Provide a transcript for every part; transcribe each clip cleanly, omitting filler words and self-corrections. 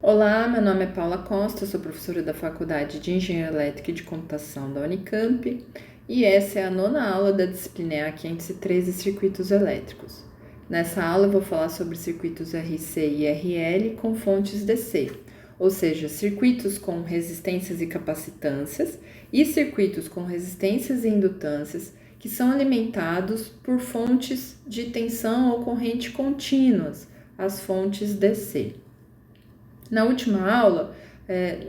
Olá, meu nome é Paula Costa, sou professora da Faculdade de Engenharia Elétrica e de Computação da Unicamp e essa é a nona aula da disciplina EA 513 Circuitos Elétricos. Nessa aula eu vou falar sobre circuitos RC e RL com fontes DC, ou seja, circuitos com resistências e capacitâncias e circuitos com resistências e indutâncias que são alimentados por fontes de tensão ou corrente contínuas, as fontes DC. Na última aula,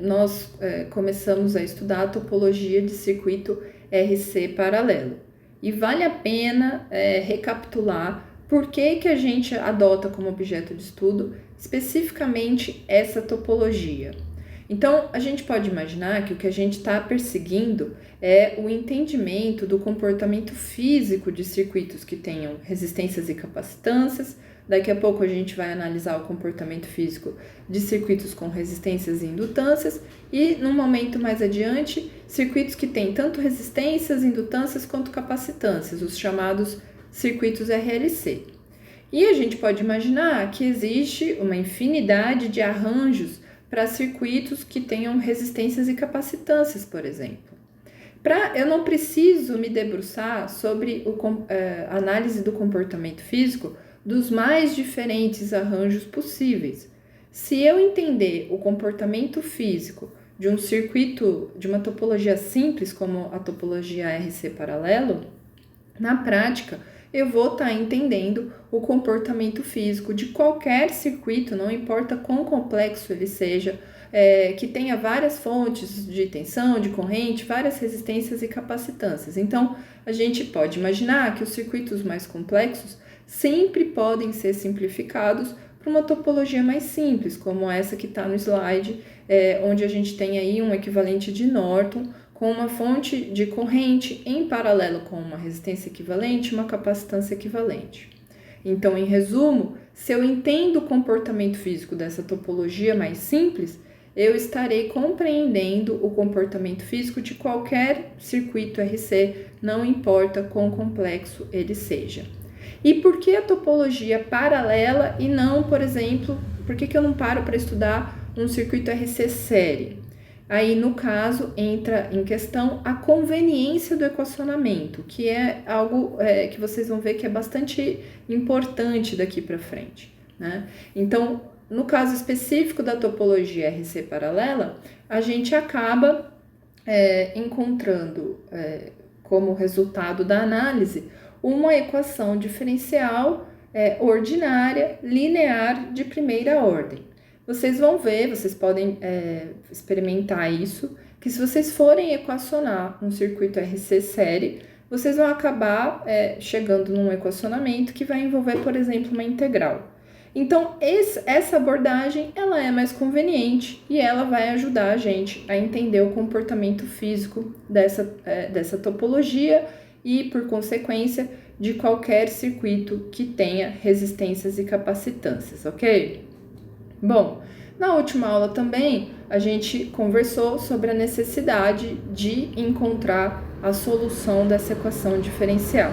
nós começamos a estudar a topologia de circuito RC paralelo. E vale a pena recapitular por que a gente adota como objeto de estudo especificamente essa topologia. Então, a gente pode imaginar que o que a gente está perseguindo é o entendimento do comportamento físico de circuitos que tenham resistências e capacitâncias. Daqui a pouco a gente vai analisar o comportamento físico de circuitos com resistências e indutâncias e, num momento mais adiante, circuitos que têm tanto resistências, indutâncias quanto capacitâncias, os chamados circuitos RLC. E a gente pode imaginar que existe uma infinidade de arranjos para circuitos que tenham resistências e capacitâncias, por exemplo. Eu não preciso me debruçar sobre a análise do comportamento físico dos mais diferentes arranjos possíveis. Se eu entender o comportamento físico de um circuito, de uma topologia simples, como a topologia RC paralelo, na prática, eu vou estar entendendo o comportamento físico de qualquer circuito, não importa quão complexo ele seja, que tenha várias fontes de tensão, de corrente, várias resistências e capacitâncias. Então, a gente pode imaginar que os circuitos mais complexos sempre podem ser simplificados para uma topologia mais simples, como essa que está no slide, onde a gente tem aí um equivalente de Norton, com uma fonte de corrente em paralelo com uma resistência equivalente e uma capacitância equivalente. Então, em resumo, se eu entendo o comportamento físico dessa topologia mais simples, eu estarei compreendendo o comportamento físico de qualquer circuito RC, não importa quão complexo ele seja. E por que a topologia paralela e não, por exemplo, por que eu não paro para estudar um circuito RC série? Aí, no caso, entra em questão a conveniência do equacionamento, que é algo que vocês vão ver que é bastante importante daqui para frente, né? Então, no caso específico da topologia RC paralela, a gente acaba encontrando como resultado da análise uma equação diferencial ordinária linear de primeira ordem. Vocês vão ver, vocês podem experimentar isso, que se vocês forem equacionar um circuito RC série, vocês vão acabar chegando num equacionamento que vai envolver, por exemplo, uma integral. Então, essa abordagem ela é mais conveniente e ela vai ajudar a gente a entender o comportamento físico dessa topologia e, por consequência, de qualquer circuito que tenha resistências e capacitâncias, ok? Bom, na última aula também a gente conversou sobre a necessidade de encontrar a solução dessa equação diferencial.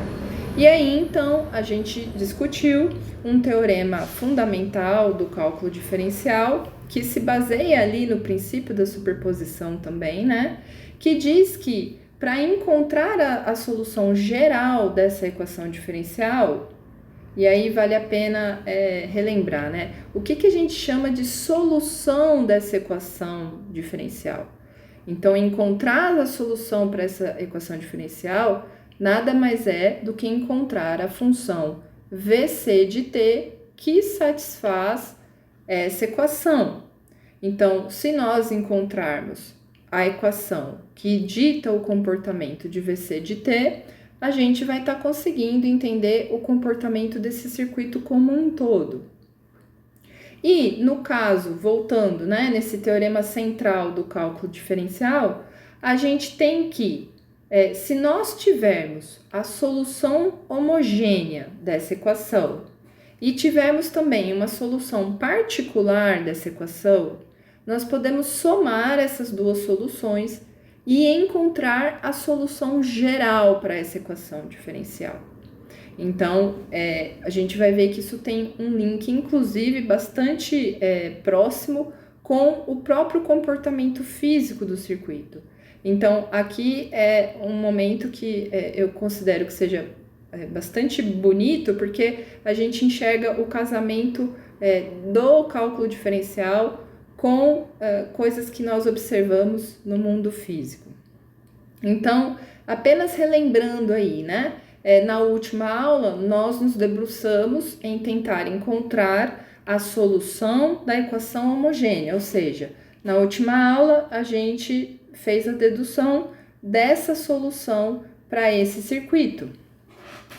E aí, então, a gente discutiu um teorema fundamental do cálculo diferencial, que se baseia ali no princípio da superposição também, né? Que diz que para encontrar a solução geral dessa equação diferencial, e aí vale a pena relembrar, né? O que a gente chama de solução dessa equação diferencial? Então, encontrar a solução para essa equação diferencial nada mais é do que encontrar a função VC de t que satisfaz essa equação. Então, se nós encontrarmos a equação que dita o comportamento de VC de t, a gente vai estar conseguindo entender o comportamento desse circuito como um todo. E, no caso, voltando, né, nesse teorema central do cálculo diferencial, a gente tem que, se nós tivermos a solução homogênea dessa equação e tivermos também uma solução particular dessa equação, nós podemos somar essas duas soluções e encontrar a solução geral para essa equação diferencial. Então, a gente vai ver que isso tem um link, inclusive, bastante próximo com o próprio comportamento físico do circuito. Então, aqui é um momento que eu considero que seja bastante bonito, porque a gente enxerga o casamento do cálculo diferencial com coisas que nós observamos no mundo físico. Então, apenas relembrando aí, né? Na última aula, nós nos debruçamos em tentar encontrar a solução da equação homogênea, ou seja, na última aula a gente fez a dedução dessa solução para esse circuito.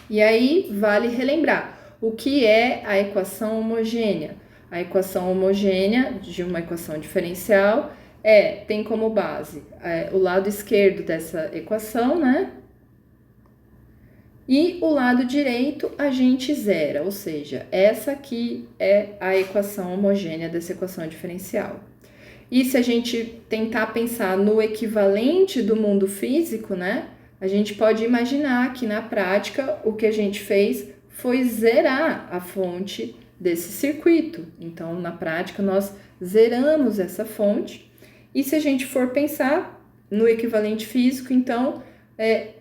E aí vale relembrar o que é a equação homogênea. A equação homogênea de uma equação diferencial tem como base o lado esquerdo dessa equação, né? E o lado direito a gente zera, ou seja, essa aqui é a equação homogênea dessa equação diferencial. E se a gente tentar pensar no equivalente do mundo físico, né? A gente pode imaginar que na prática o que a gente fez foi zerar a fonte desse circuito. Então, na prática, nós zeramos essa fonte. E se a gente for pensar no equivalente físico, então,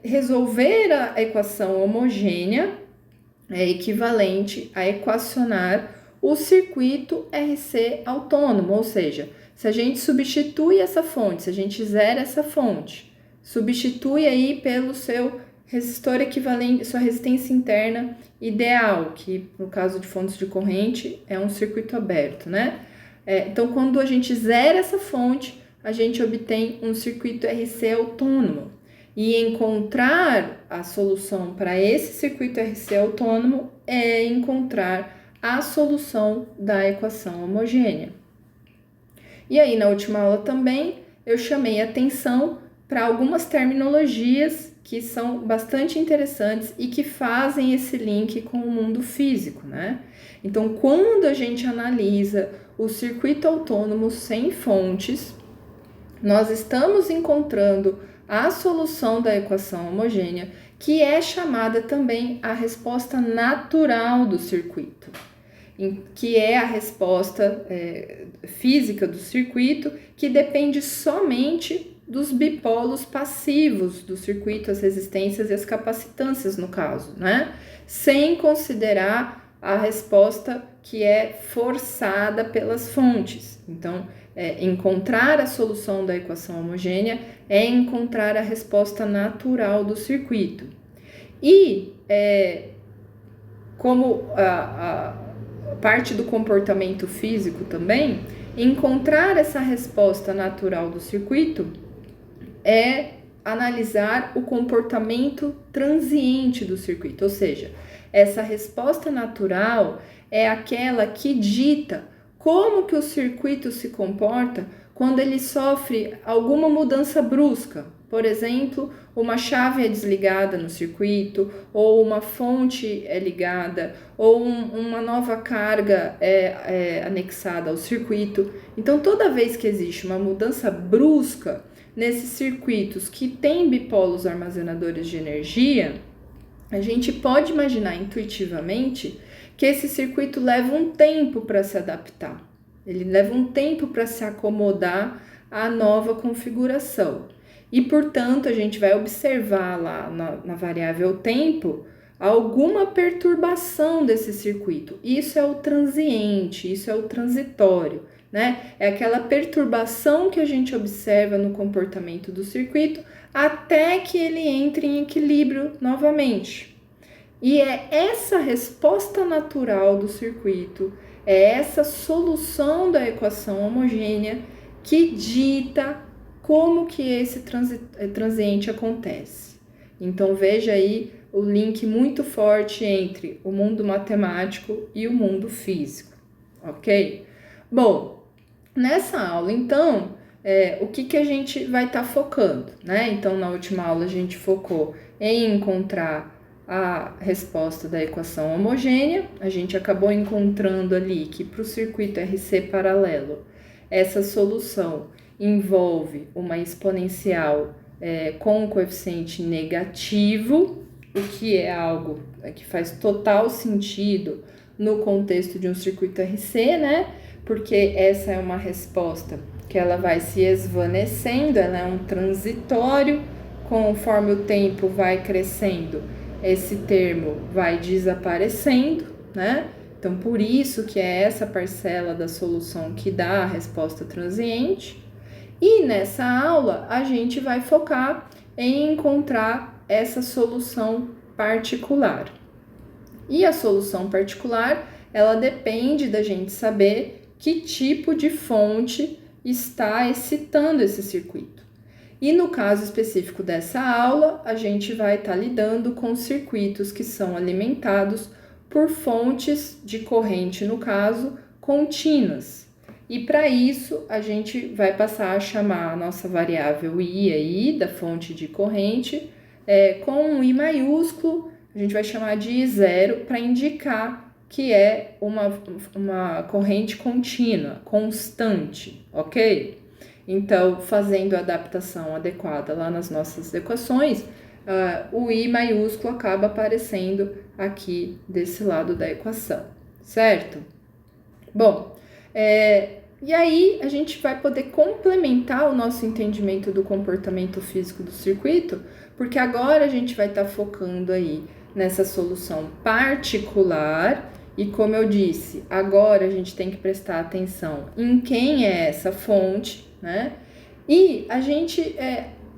resolver a equação homogênea é equivalente a equacionar o circuito RC autônomo, ou seja, se a gente substitui essa fonte, se a gente zera essa fonte, substitui aí pelo seu resistor equivalente, sua resistência interna ideal, que no caso de fontes de corrente é um circuito aberto, né? Então, quando a gente zera essa fonte, a gente obtém um circuito RC autônomo. E encontrar a solução para esse circuito RC autônomo é encontrar a solução da equação homogênea. E aí, na última aula também, eu chamei atenção para algumas terminologias que são bastante interessantes e que fazem esse link com o mundo físico, né? Então, quando a gente analisa o circuito autônomo sem fontes, nós estamos encontrando a solução da equação homogênea, que é chamada também a resposta natural do circuito, que é a resposta física do circuito, que depende somente dos bipolos passivos do circuito, as resistências e as capacitâncias, no caso, né? Sem considerar a resposta que é forçada pelas fontes. Então, encontrar a solução da equação homogênea é encontrar a resposta natural do circuito. E, como a parte do comportamento físico também, encontrar essa resposta natural do circuito é analisar o comportamento transiente do circuito, ou seja, essa resposta natural é aquela que dita como que o circuito se comporta quando ele sofre alguma mudança brusca. Por exemplo, uma chave é desligada no circuito, ou uma fonte é ligada, ou uma nova carga é anexada ao circuito. Então, toda vez que existe uma mudança brusca nesses circuitos que têm bipolos armazenadores de energia, a gente pode imaginar intuitivamente que esse circuito leva um tempo para se adaptar. Ele leva um tempo para se acomodar à nova configuração. E, portanto, a gente vai observar lá na variável tempo alguma perturbação desse circuito. Isso é o transiente, isso é o transitório, né? É aquela perturbação que a gente observa no comportamento do circuito até que ele entre em equilíbrio novamente. E é essa resposta natural do circuito, é essa solução da equação homogênea que dita como que esse transiente acontece. Então, veja aí o link muito forte entre o mundo matemático e o mundo físico, ok? Bom, nessa aula, então, o que a gente vai estar focando, né? Então, na última aula, a gente focou em encontrar a resposta da equação homogênea. A gente acabou encontrando ali que para o circuito RC paralelo, essa solução envolve uma exponencial com um coeficiente negativo, o que é algo que faz total sentido no contexto de um circuito RC, né? porque essa é uma resposta que ela vai se esvanecendo, ela é um transitório, conforme o tempo vai crescendo, esse termo vai desaparecendo, né? Então, por isso que é essa parcela da solução que dá a resposta transiente. E nessa aula, a gente vai focar em encontrar essa solução particular. E a solução particular, ela depende da gente saber que tipo de fonte está excitando esse circuito. E no caso específico dessa aula, a gente vai estar lidando com circuitos que são alimentados por fontes de corrente, no caso, contínuas. E para isso, a gente vai passar a chamar a nossa variável I aí, da fonte de corrente, com um I maiúsculo, a gente vai chamar de I0 para indicar que é uma corrente contínua, constante, ok? Então, fazendo a adaptação adequada lá nas nossas equações, o I maiúsculo acaba aparecendo aqui desse lado da equação, certo? Bom, e aí a gente vai poder complementar o nosso entendimento do comportamento físico do circuito, porque agora a gente vai estar focando aí nessa solução particular. E como eu disse, agora a gente tem que prestar atenção em quem é essa fonte, né? E a gente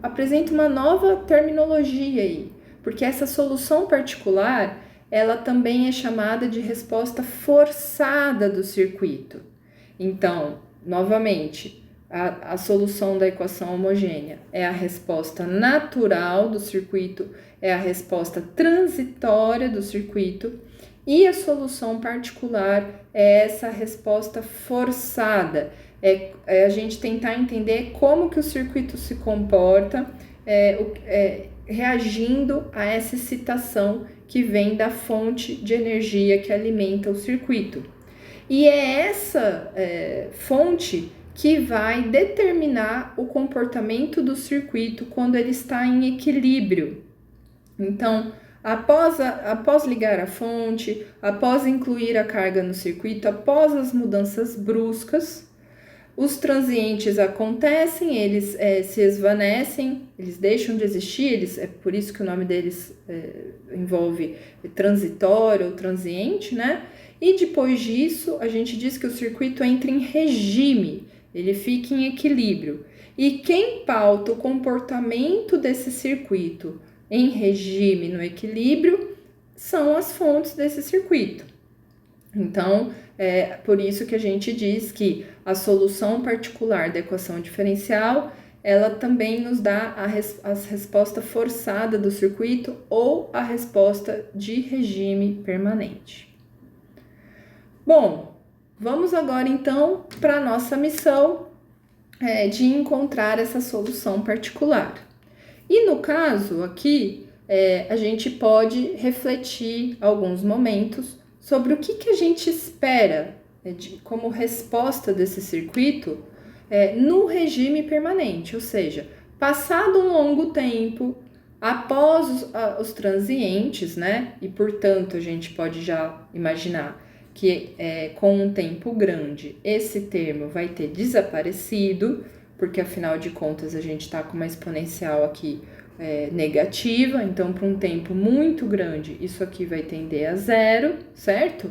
apresenta uma nova terminologia aí, porque essa solução particular, ela também é chamada de resposta forçada do circuito. Então, novamente, a solução da equação homogênea é a resposta natural do circuito, é a resposta transitória do circuito, e a solução particular é essa resposta forçada. A gente tentar entender como que o circuito se comporta reagindo a essa excitação que vem da fonte de energia que alimenta o circuito. E é essa fonte que vai determinar o comportamento do circuito quando ele está em equilíbrio. Então, após ligar a fonte, após incluir a carga no circuito, após as mudanças bruscas, os transientes acontecem, eles se esvanecem, eles deixam de existir, é por isso que o nome deles envolve transitório ou transiente, né? E depois disso, a gente diz que o circuito entra em regime, ele fica em equilíbrio. E quem pauta o comportamento desse circuito em regime, no equilíbrio, são as fontes desse circuito. Então, é por isso que a gente diz que a solução particular da equação diferencial, ela também nos dá a resposta forçada do circuito ou a resposta de regime permanente. Bom, vamos agora então para a nossa missão de encontrar essa solução particular. E no caso aqui, a gente pode refletir alguns momentos sobre o que a gente espera como resposta desse circuito no regime permanente, ou seja, passado um longo tempo, após os transientes, né? E portanto a gente pode já imaginar que com um tempo grande esse termo vai ter desaparecido, porque afinal de contas a gente está com uma exponencial aqui negativa, então para um tempo muito grande isso aqui vai tender a zero, certo?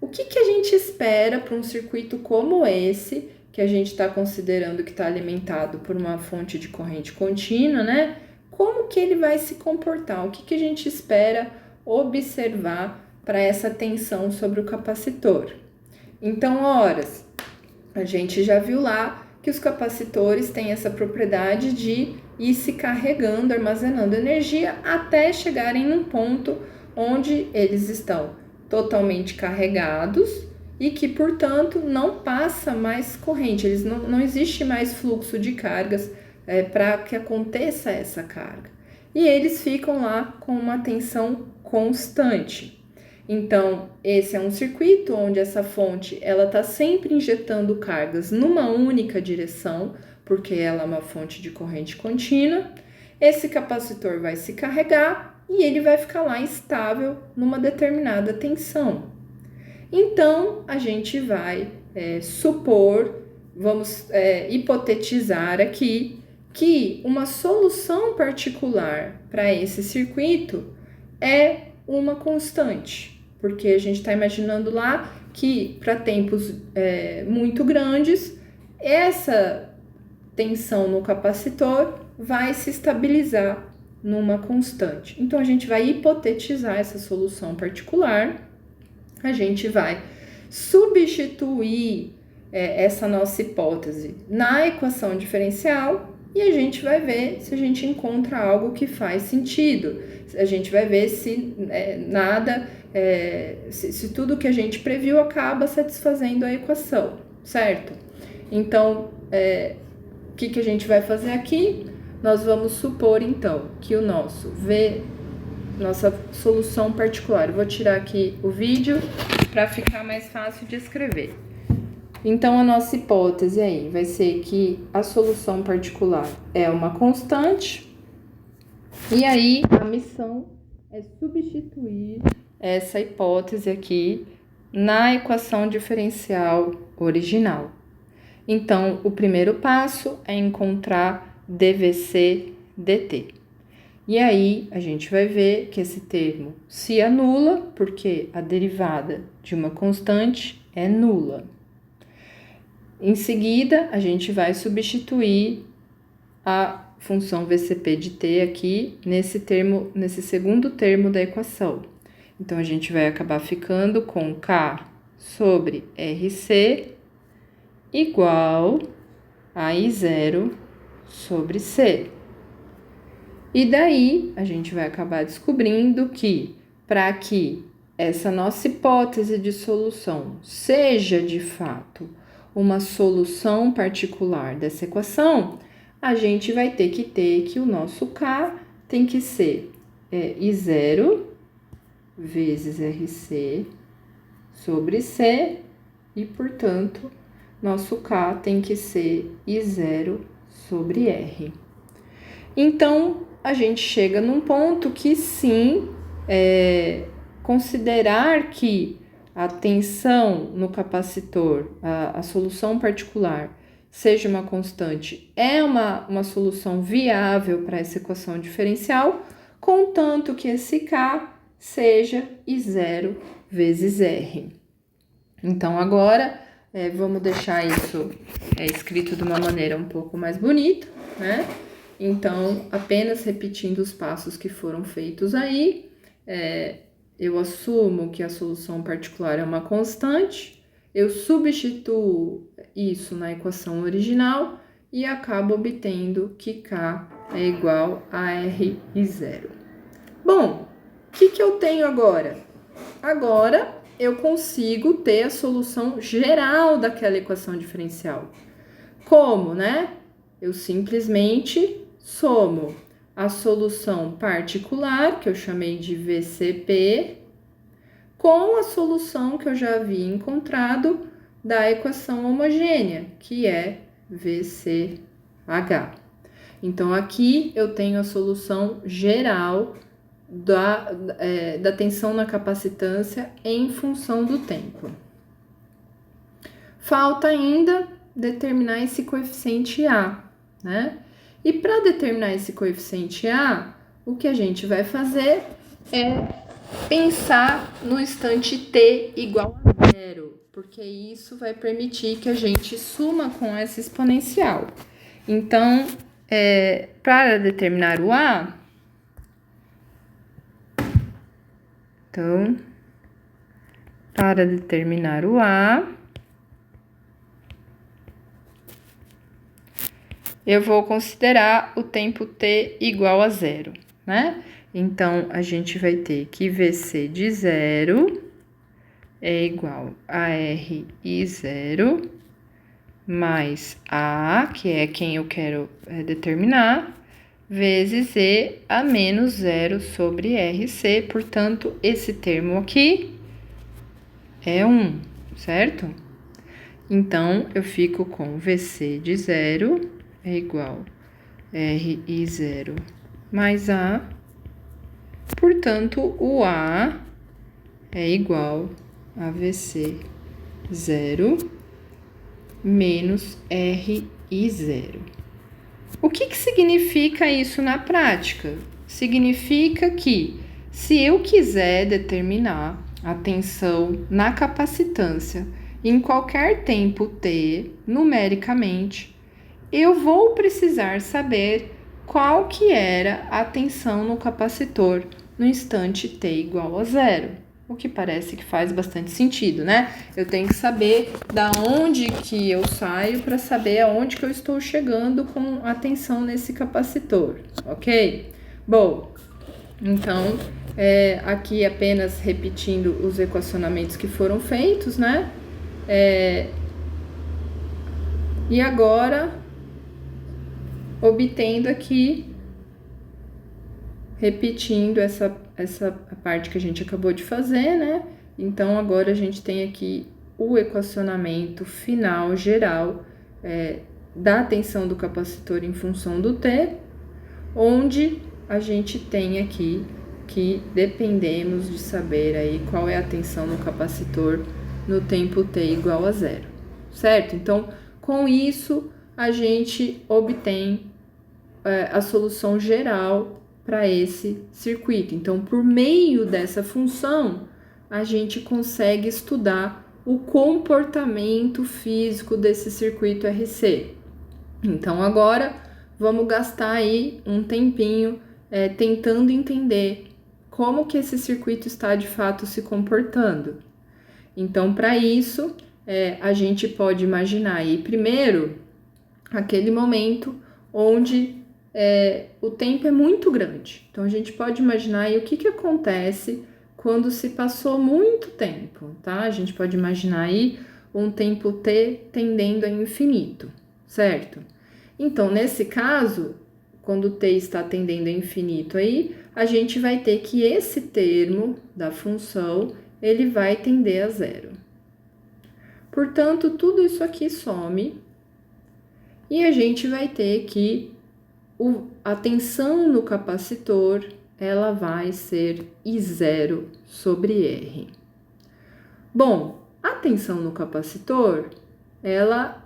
O que a gente espera para um circuito como esse, que a gente está considerando que está alimentado por uma fonte de corrente contínua, né? Como que ele vai se comportar? O que a gente espera observar para essa tensão sobre o capacitor? Então, a gente já viu lá que os capacitores têm essa propriedade de ir se carregando, armazenando energia até chegarem num ponto onde eles estão totalmente carregados e que, portanto, não passa mais corrente, não existe mais fluxo de cargas para que aconteça essa carga. E eles ficam lá com uma tensão constante. Então, esse é um circuito onde essa fonte ela está sempre injetando cargas numa única direção, porque ela é uma fonte de corrente contínua. Esse capacitor vai se carregar e ele vai ficar lá estável numa determinada tensão. Então, a gente vai supor, vamos hipotetizar aqui que uma solução particular para esse circuito é uma constante, porque a gente está imaginando lá que para tempos muito grandes, essa tensão no capacitor vai se estabilizar numa constante. Então, a gente vai hipotetizar essa solução particular, a gente vai substituir essa nossa hipótese na equação diferencial e a gente vai ver se a gente encontra algo que faz sentido. A gente vai ver se se tudo que a gente previu acaba satisfazendo a equação, certo? Então, o que a gente vai fazer aqui? Nós vamos supor, então, que nossa solução particular. Eu vou tirar aqui o vídeo para ficar mais fácil de escrever. Então, a nossa hipótese aí vai ser que a solução particular é uma constante, e aí a missão é substituir essa hipótese aqui na equação diferencial original. Então, o primeiro passo é encontrar dVc dt. E aí, a gente vai ver que esse termo se anula, porque a derivada de uma constante é nula. Em seguida, a gente vai substituir a função VCP de t aqui nesse segundo termo da equação. Então, a gente vai acabar ficando com K sobre RC igual a I0 sobre C. E daí, a gente vai acabar descobrindo que, para que essa nossa hipótese de solução seja, de fato, uma solução particular dessa equação, a gente vai ter que o nosso K tem que ser I0 vezes RC sobre C, e, portanto, nosso K tem que ser I0 sobre R. Então, a gente chega num ponto que, sim, considerar que a tensão no capacitor, a solução particular, seja uma constante, é uma solução viável para essa equação diferencial, contanto que esse K seja I0 vezes R. Então, agora, vamos deixar isso escrito de uma maneira um pouco mais bonita, né? Então, apenas repetindo os passos que foram feitos aí, eu assumo que a solução particular é uma constante, eu substituo isso na equação original e acabo obtendo que K é igual a R I0. Bom, o que eu tenho agora? Agora, eu consigo ter a solução geral daquela equação diferencial. Como, né? Eu simplesmente somo a solução particular, que eu chamei de VCP, com a solução que eu já havia encontrado da equação homogênea, que é VCH. Então, aqui eu tenho a solução geral da tensão na capacitância em função do tempo. Falta ainda determinar esse coeficiente A, né? E para determinar esse coeficiente A, o que a gente vai fazer é pensar no instante t igual a 0, porque isso vai permitir que a gente suma com essa exponencial. Então, para determinar o A, eu vou considerar o tempo t igual a 0, né? Então, a gente vai ter que VC de 0 é igual a R I0 mais A, que é quem eu quero determinar, vezes E a menos 0 sobre RC. Portanto, esse termo aqui é 1, certo? Então, eu fico com VC de 0 é igual a R I0 mais A. Portanto, o A é igual a VC 0 menos RI0. O que significa isso na prática? Significa que, se eu quiser determinar a tensão na capacitância em qualquer tempo t, numericamente, eu vou precisar saber qual que era a tensão no capacitor no instante t igual a 0. O que parece que faz bastante sentido, né? Eu tenho que saber da onde que eu saio para saber aonde que eu estou chegando com a tensão nesse capacitor, ok? Bom, então, aqui apenas repetindo os equacionamentos que foram feitos, né? E agora, obtendo aqui, repetindo essa parte que a gente acabou de fazer, né? Então, agora a gente tem aqui o equacionamento final geral da tensão do capacitor em função do T, onde a gente tem aqui que dependemos de saber aí qual é a tensão no capacitor no tempo T igual a 0, certo? Então, com isso, a gente obtém a solução geral para esse circuito. Então, por meio dessa função, a gente consegue estudar o comportamento físico desse circuito RC. Então, agora, vamos gastar aí um tempinho tentando entender como que esse circuito está de fato se comportando. Então, para isso, a gente pode imaginar aí, primeiro, aquele momento onde o tempo é muito grande. Então, a gente pode imaginar aí o que acontece quando se passou muito tempo, tá? A gente pode imaginar aí um tempo t tendendo a infinito, certo? Então, nesse caso, quando t está tendendo a infinito aí, a gente vai ter que esse termo da função, ele vai tender a 0. Portanto, tudo isso aqui some e a gente vai ter que a tensão no capacitor, ela vai ser I0 sobre R. Bom, a tensão no capacitor, ela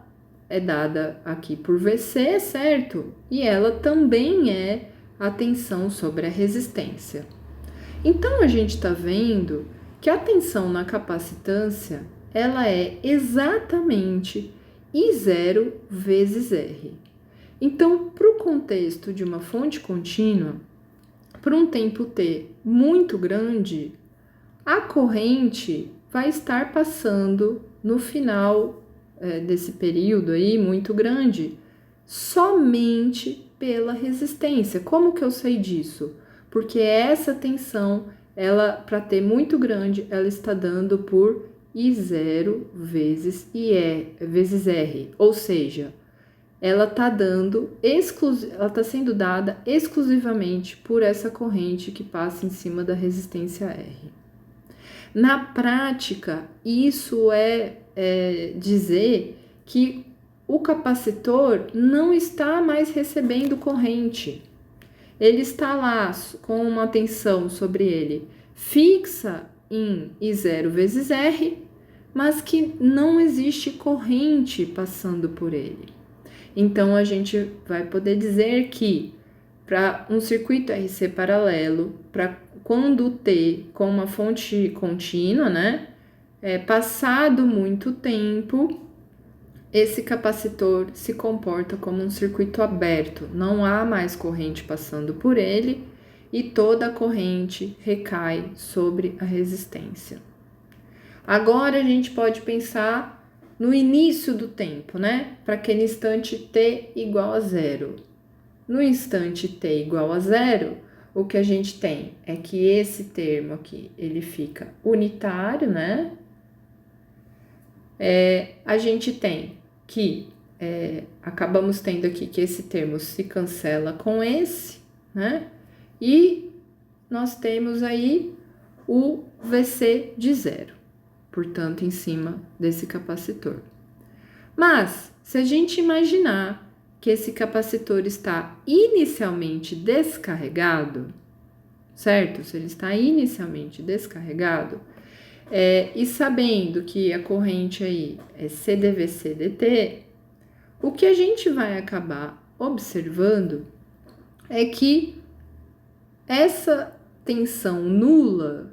é dada aqui por VC, certo? E ela também é a tensão sobre a resistência. Então, a gente está vendo que a tensão na capacitância, ela é exatamente I0 vezes R. Então, para o contexto de uma fonte contínua, por um tempo t muito grande, a corrente vai estar passando no final desse período aí muito grande, somente pela resistência. Como que eu sei disso? Porque essa tensão, ela, para t muito grande, ela está dando por I0 vezes R, ou seja, ela está sendo dada exclusivamente por essa corrente que passa em cima da resistência R. Na prática, isso é dizer que o capacitor não está mais recebendo corrente. Ele está lá com uma tensão sobre ele fixa em I0 vezes R, mas que não existe corrente passando por ele. Então, a gente vai poder dizer que para um circuito RC paralelo, para quando T com uma fonte contínua, né, passado muito tempo, esse capacitor se comporta como um circuito aberto, não há mais corrente passando por ele e toda a corrente recai sobre a resistência. Agora a gente pode pensar no início do tempo, né? Para aquele instante t igual a 0. No instante t igual a 0, o que a gente tem é que esse termo aqui, ele fica unitário, né? A gente tem que, acabamos tendo aqui que esse termo se cancela com esse, né? E nós temos aí o VC de 0. Portanto, em cima desse capacitor. Mas, se a gente imaginar que esse capacitor está inicialmente descarregado, certo? Se ele está inicialmente descarregado, E sabendo que a corrente aí é CdV/CdT, o que a gente vai acabar observando é que essa tensão nula,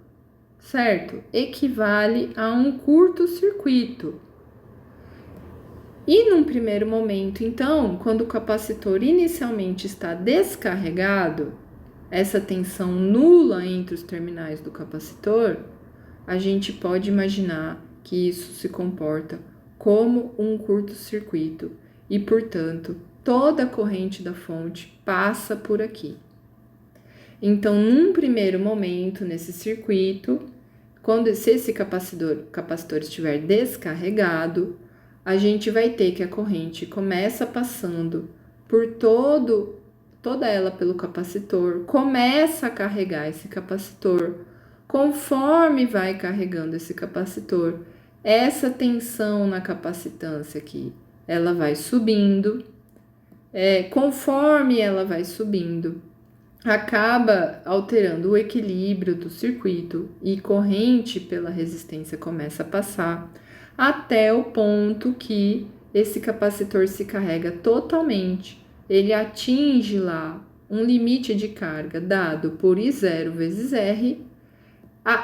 certo? Equivale a um curto-circuito. E num primeiro momento, então, quando o capacitor inicialmente está descarregado, essa tensão nula entre os terminais do capacitor, a gente pode imaginar que isso se comporta como um curto-circuito e, portanto, toda a corrente da fonte passa por aqui. Então, num primeiro momento, nesse circuito, se esse capacitor estiver descarregado, a gente vai ter que a corrente começa passando por toda ela pelo capacitor, começa a carregar esse capacitor. Conforme vai carregando esse capacitor, essa tensão na capacitância aqui, ela vai subindo. Conforme ela vai subindo, acaba alterando o equilíbrio do circuito e corrente pela resistência começa a passar até o ponto que esse capacitor se carrega totalmente. Ele atinge lá um limite de carga dado por I0 vezes R.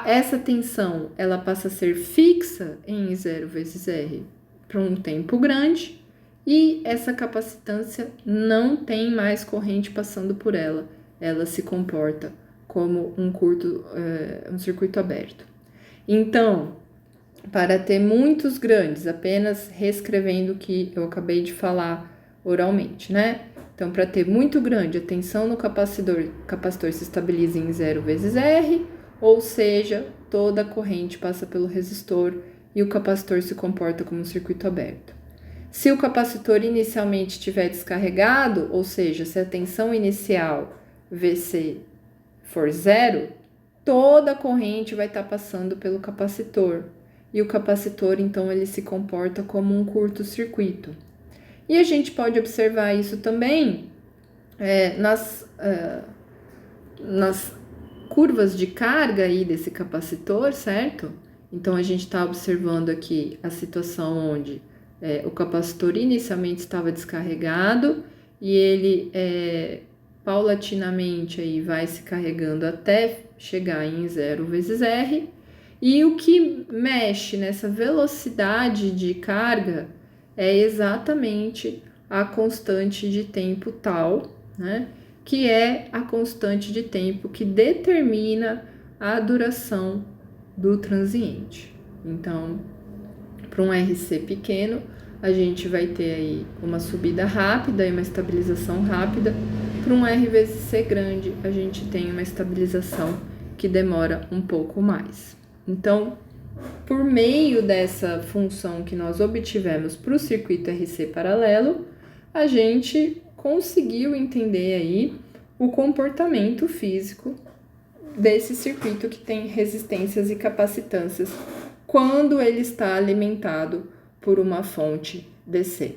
Essa tensão ela passa a ser fixa em I0 vezes R por um tempo grande e essa capacitância não tem mais corrente passando por ela. Ela se comporta como um circuito aberto. Então, para ter muitos grandes, apenas reescrevendo o que eu acabei de falar oralmente, né? Então, para ter muito grande, a tensão no capacitor se estabiliza em 0 vezes R, ou seja, toda a corrente passa pelo resistor e o capacitor se comporta como um circuito aberto. Se o capacitor inicialmente estiver descarregado, ou seja, se a tensão inicial VC for 0, toda a corrente vai estar passando pelo capacitor. E o capacitor, então, ele se comporta como um curto-circuito. E a gente pode observar isso também nas curvas de carga aí desse capacitor, certo? Então, a gente está observando aqui a situação onde o capacitor inicialmente estava descarregado e ele paulatinamente aí vai se carregando até chegar em 0 vezes R. E o que mexe nessa velocidade de carga é exatamente a constante de tempo tal, né? Que é a constante de tempo que determina a duração do transiente. Então, para um RC pequeno, a gente vai ter aí uma subida rápida e uma estabilização rápida. Para um R vezes C grande, a gente tem uma estabilização que demora um pouco mais. Então, por meio dessa função que nós obtivemos para o circuito RC paralelo, a gente conseguiu entender aí o comportamento físico desse circuito que tem resistências e capacitâncias quando ele está alimentado por uma fonte DC.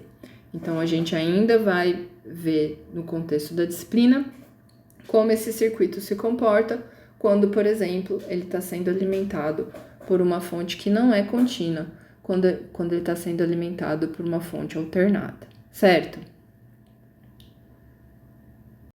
Então, a gente ainda vai ver no contexto da disciplina como esse circuito se comporta quando, por exemplo, ele está sendo alimentado por uma fonte que não é contínua, quando ele está sendo alimentado por uma fonte alternada, certo?